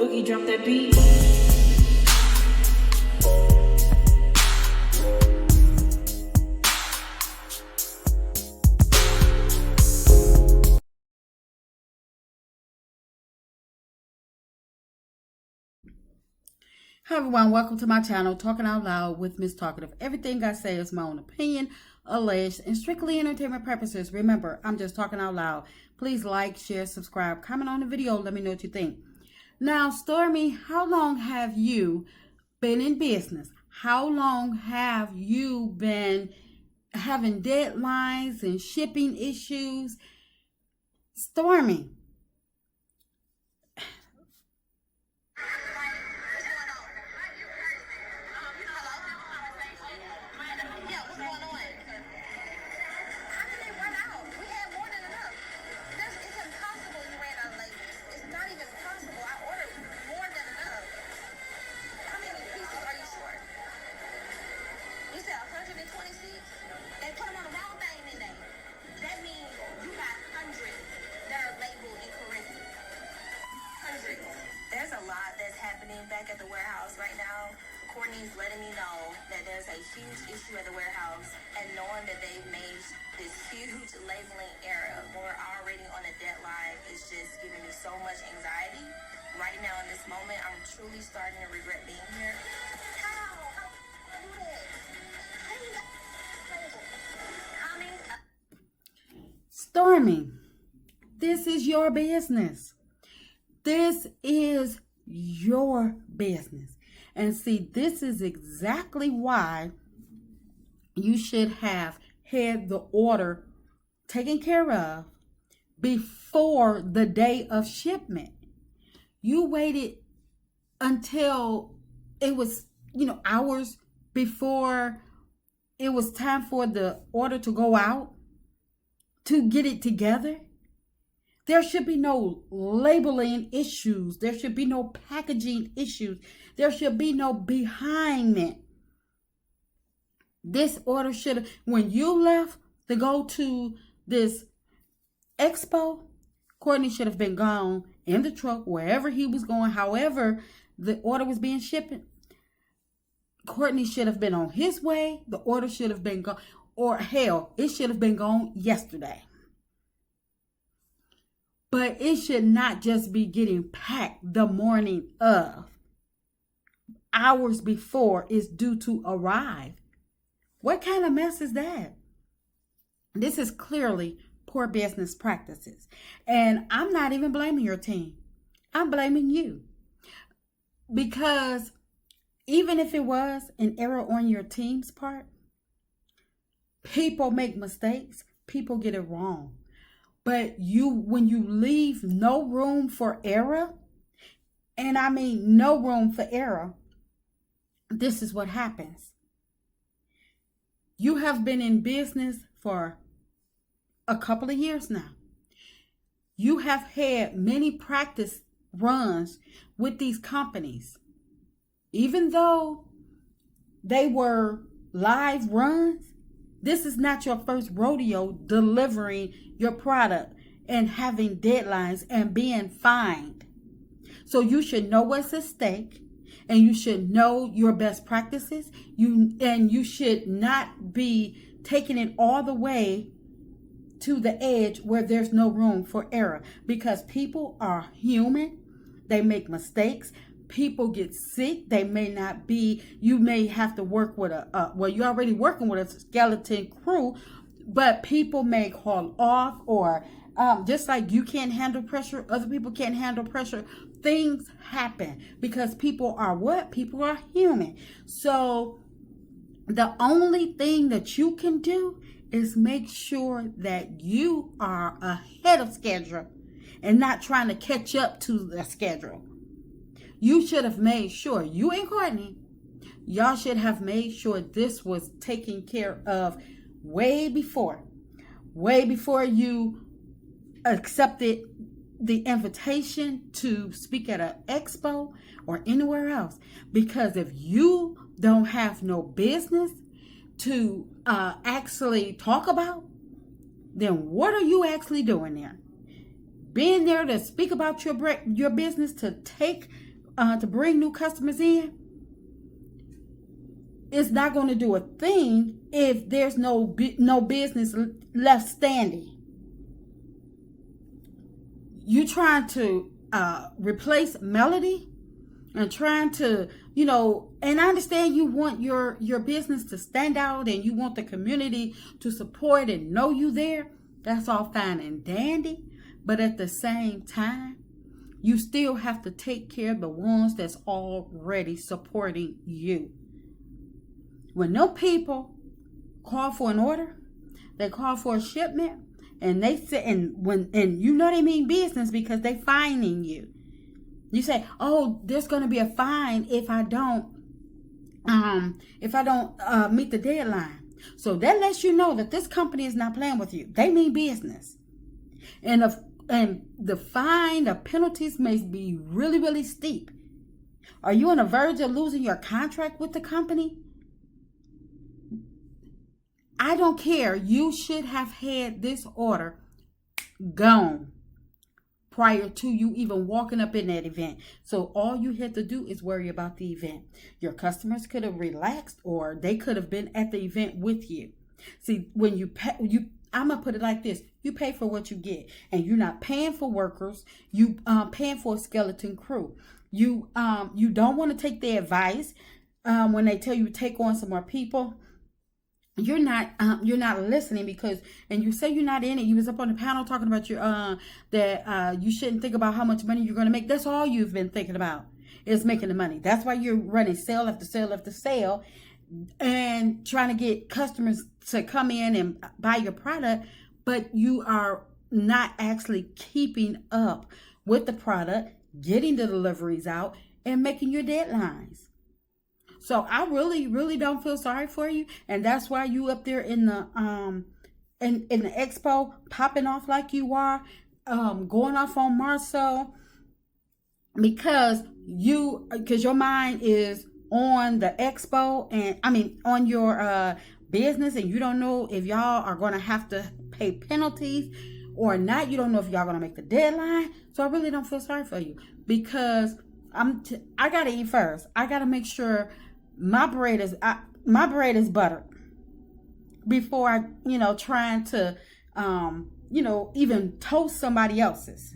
Boogie, drop that beat. Hi everyone, welcome to my channel, Talking Out Loud with Miss Talkative. Everything I say is my own opinion, alleged, and strictly entertainment purposes. Remember, I'm just talking out loud. Please like, share, subscribe, comment on the video, let me know what you think. Now, Stormi, how long have you been in business? How long have you been having deadlines and shipping issues? Stormi. There's a lot that's happening back at the warehouse right now. Courtney's letting me know that there's a huge issue at the warehouse, and knowing that they've made this huge labeling error when we're already on a deadline is just giving me so much anxiety. Right now in this moment, I'm truly starting to regret being here. Stormi, this is your business. This is your business. And see, this is exactly why you should have had the order taken care of before the day of shipment. You waited until it was, hours before it was time for the order to go out to get it together. There should be no labeling issues. There should be no packaging issues. There should be no behindment. This order should have, when you left to go to this expo, Courtney should have been gone in the truck, wherever he was going, however the order was being shipped. Courtney should have been on his way. The order should have been gone. Or hell, it should have been gone yesterday. But it should not just be getting packed the morning of, hours before it's due to arrive. What kind of mess is that? This is clearly poor business practices. And I'm not even blaming your team. I'm blaming you. Because even if it was an error on your team's part, people make mistakes. People get it wrong. But when you leave no room for error, and I mean no room for error, this is what happens. You have been in business for a couple of years now. You have had many practice runs with these companies. Even though they were live runs, this is not your first rodeo delivering your product and having deadlines and being fined. So you should know what's at stake, and you should know your best practices. You should not be taking it all the way to the edge where there's no room for error, because people are human. They make mistakes. People get sick. They may not be, you may have to work with you're already working with a skeleton crew, but people may call off, or just like you can't handle pressure, other people can't handle pressure. Things happen because people are what? People are human. So the only thing that you can do is make sure that you are ahead of schedule and not trying to catch up to the schedule. You should have made sure, you and Courtney, y'all should have made sure this was taken care of way before you accepted the invitation to speak at an expo or anywhere else. Because if you don't have no business to actually talk about, then what are you actually doing there? Being there to speak about your business, to take to bring new customers in, it's not going to do a thing if there's no business left standing. You trying to replace Melody and trying to, and I understand you want your business to stand out and you want the community to support and know you there. That's all fine and dandy. But at the same time, you still have to take care of the ones that's already supporting you. When no people call for an order, they call for a shipment, and they say, and you know they mean business because they fining you. You say, oh, there's going to be a fine if I don't meet the deadline. So that lets you know that this company is not playing with you. They mean business. And the fine, the penalties may be really, really steep. Are you on the verge of losing your contract with the company? I don't care. You should have had this order gone prior to you even walking up in that event. So all you had to do is worry about the event. Your customers could have relaxed, or they could have been at the event with you. See, when I'm going to put it like this. You pay for what you get, and you're not paying for workers. You paying for a skeleton crew. You don't want to take their advice when they tell you to take on some more people. You're not listening because, and you say you're not in it. You was up on the panel talking about that you shouldn't think about how much money you're going to make. That's all you've been thinking about is making the money. That's why you're running sale after sale after sale and trying to get customers to come in and buy your product, but you are not actually keeping up with the product, getting the deliveries out, and making your deadlines. So I really, really don't feel sorry for you, and that's why you up there in the in the expo popping off like you are, going off on Marcel, because your mind is on the expo and on your business, and you don't know if y'all are going to have to pay penalties or not. You don't know if y'all going to make the deadline. So I really don't feel sorry for you, because I got to eat first. I got to make sure my bread is buttered before I, trying to, even toast somebody else's.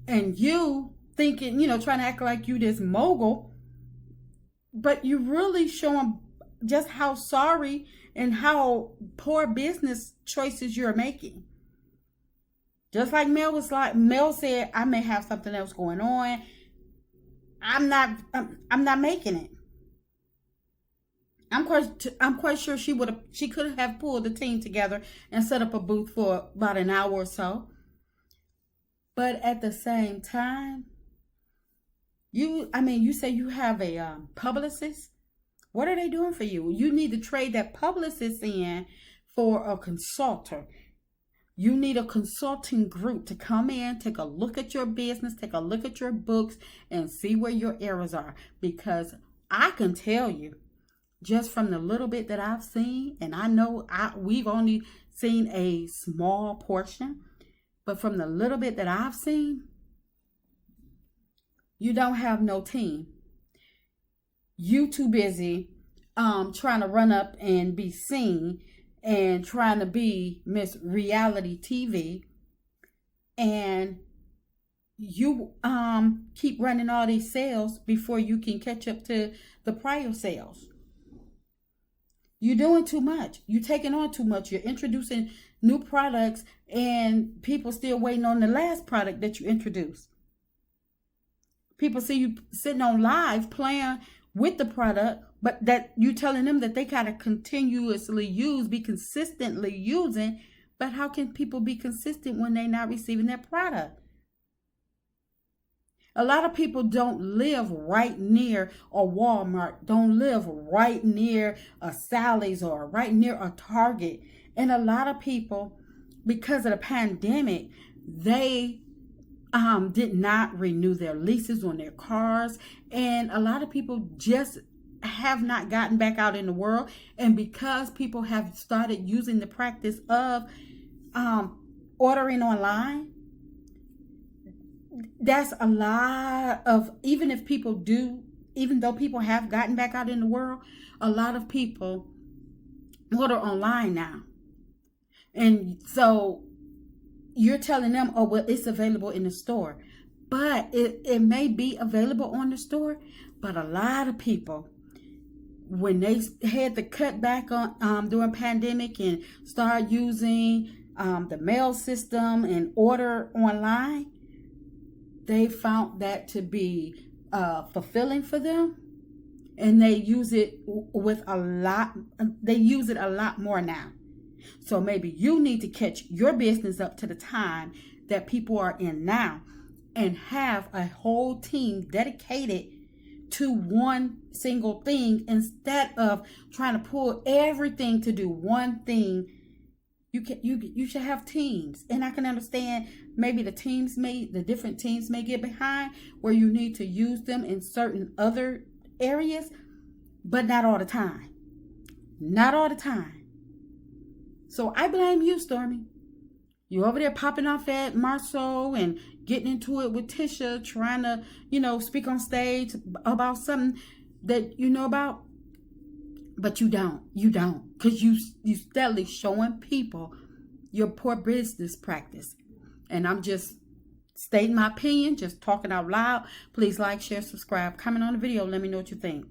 And you thinking, trying to act like you this mogul, but you really showing just how sorry and how poor business choices you're making. Just like Mel said, I may have something else going on. I'm not making it. I'm quite sure she could have pulled the team together and set up a booth for about an hour or so. But at the same time, you say you have a publicist. What are they doing for you? You need to trade that publicist in for a consultant. You need a consulting group to come in, take a look at your business, take a look at your books, and see where your errors are. Because I can tell you, just from the little bit that I've seen, and I know we've only seen a small portion, but from the little bit that I've seen, you don't have no team. You too busy trying to run up and be seen and trying to be Miss Reality TV, and you keep running all these sales before you can catch up to the prior sales. You're doing too much. You're taking on too much. You're introducing new products, and people still waiting on the last product that you introduced. People see you sitting on live playing with the product, but that you telling them that they gotta continuously be consistently using. But how can people be consistent when they're not receiving their product? A lot of people don't live right near a Walmart, don't live right near a Sally's or right near a Target. And a lot of people, because of the pandemic, they did not renew their leases on their cars. And a lot of people just have not gotten back out in the world. And because people have started using the practice of ordering online, That's a lot of, even if people do, even though people have gotten back out in the world, a lot of people order online now. And so you're telling them, oh, well, it's available in the store. But it may be available on the store. But a lot of people, when they had to cut back on during pandemic and start using the mail system and order online, they found that to be fulfilling for them, and they use it with a lot. They use it a lot more now. So maybe you need to catch your business up to the time that people are in now, and have a whole team dedicated to one single thing instead of trying to pull everything to do one thing. You should have teams, and I can understand maybe the different teams may get behind where you need to use them in certain other areas, but not all the time. Not all the time. So I blame you, Stormi. You over there popping off at Marceau and getting into it with Tisha, trying to, speak on stage about something that you know about. But you don't. Because you steadily showing people your poor business practice. And I'm just stating my opinion, just talking out loud. Please like, share, subscribe, comment on the video. Let me know what you think.